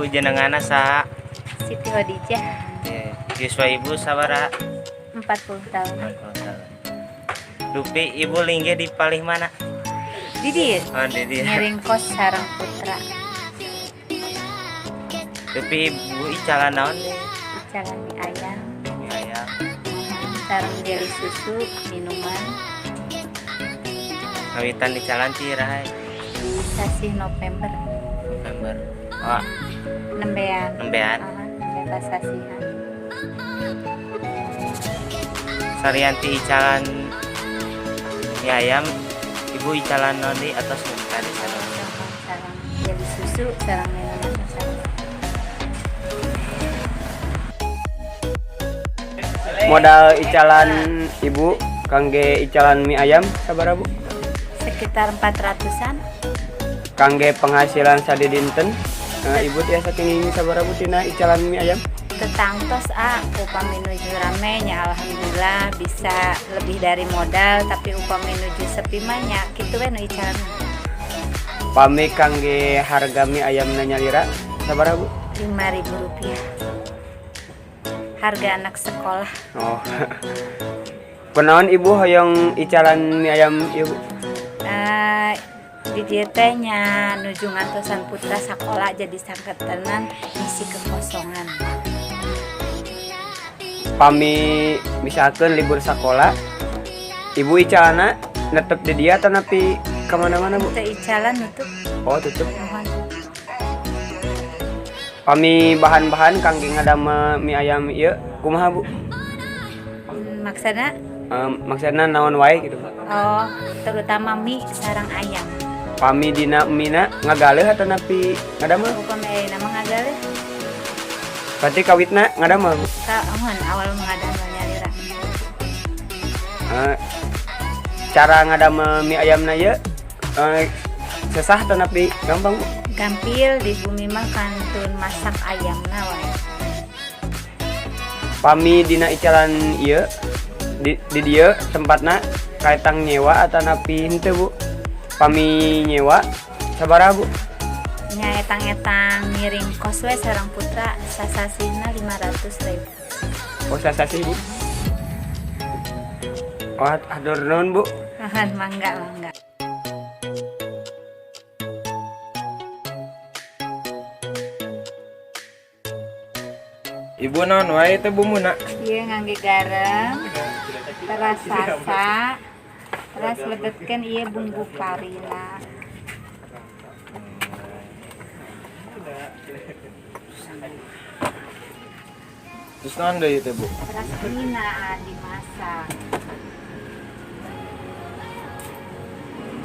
jenenganna saha? Siti Hodijah. Yuswa ibu sabaraha? 40 tahun. 40 tahun. Dupi ibu linggih di palih mana? Di dieu. Oh, di dieu. Ngiring kos sareng putra. Dupi ibu icalan naon nih? Icalan mie ayam. Mie ayam. Sareng jeli susu, minuman. Ngawitan icalan ti rahay? Sasih November. November. Oh, Nembean. nembean. Bebas sasihan. Sarianti icalan mie ayam, ibu icalan naon di atas tadi sana. Sareng jeli susu, sareng minuman. Modal icalan ibu kangge icalan mie ayam sabaraha Bu? Sekitar 400-an. Kangge penghasilan sadi dinten ibu tiasa kenging sabaraha Bu tina icalan mie ayam? Tetangtos upami nuju rame nya alhamdulillah bisa lebih dari modal, tapi upami nuju sepi mah nya kitu we nu icalan. Pami kangge harga mie ayam nyalira sabaraha Bu? Rp5.000. Harga anak sekolah. Oh. Kunaon ibu hoyong icalan mie ayam ibu? Di dieu teh nya nuju ngantosan putra sakola jadi sangketenan ngisi kekosongan. Pami misalkan libur sekolah, ibu icalana netep di dia atau napi kemana-mana Bu? Teu icalan nutup. Oh tutup. Mohon. Pami bahan-bahan kangge ngadama mie ayam ieu kumaha Bu? Maksudna Maksudna naon wae gitu. oh terutama mie sarang ayam. Pami dina mina ngagaleh atau napi ngadama? Upami ayeuna mah ngagaleh. Berarti kawitna ngadama Bu? Mohon awal mengadama nyalira. Cara ngadama mie ayamna ieu sesah atau napi gampang Bu? Gampil di bumi mah kantun masak ayamna wae. Pami dina icalan ieu di dieu tempatna kaetang nyewa atau napi henteu Bu? Pami nyewa sabaraha Bu? Nya etang-etang miring kos we sareng putra sasasina 500.000. Oh sasasi Bu? Oh hatur nuhun Bu. Mohon mangga. Ibu naon wae teh bumuna? Ieu ngangge garam, teras sasa, teras lebetkeun ieu bumbu karina. Terus naon deui teh Bu? Teras kunina dimasak.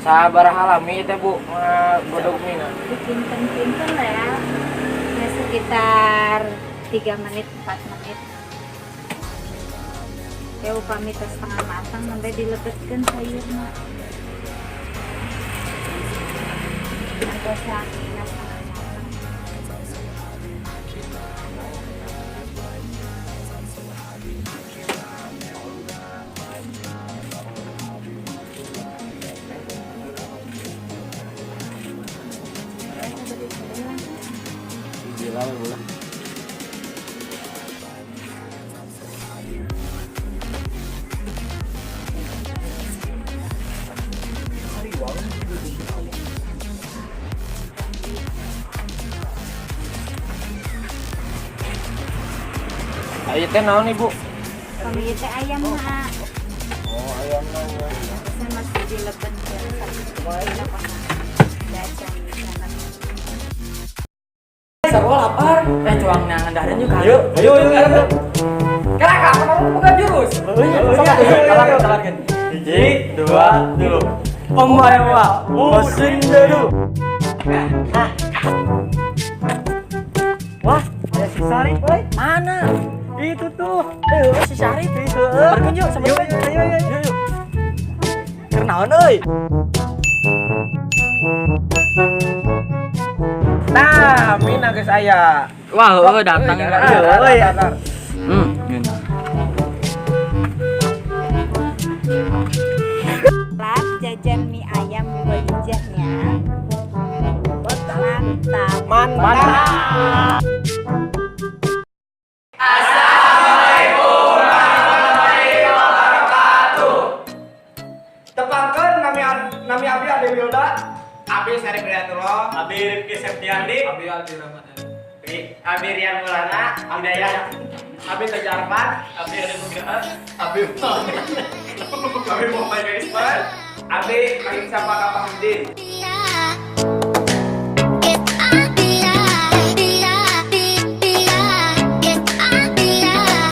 Sabaraha lami teh Bu godog mina? Pinten-pinten lah ya. Ya sekitar 3 menit 4 menit. Ya upami teh setengah matang sampai dilebetkeun sayurna. Ada sakina setengah matang. Ayo teh naon Ibu? Kami teh ayam na. Oh, ayam na. Saya masih dilebetkeun sakit. Sarwa lapar. Cuang nang andaran yuk. Ayo. Kelaka, kamu buka jurus. Tawarkan. 1, 2, dulu. Omaewa, mesin dulu. Wah, ada si Sarip, boy. Mana? Itu tuh. Si Sarip itu. Berkunjung sama yuk. Ayo. Kenaon euy. Nah, mina geus aya. Wah, datang. Datang. Gini. Lat jajan mie ayam Hodijahnya. Mantap. Mantap. Tepangkeun nami abdi Ade Wilda. Abi Sari Priatullah, Abi Rifki Septiandi. Abi Aldi Ramadhani. Abi Rian Maulana, Hidayat, Abi Tejarpan. Abi Ade Nugraha. Abi Muhammad Ismail. Abi Mahim Sapa Kapahamdin.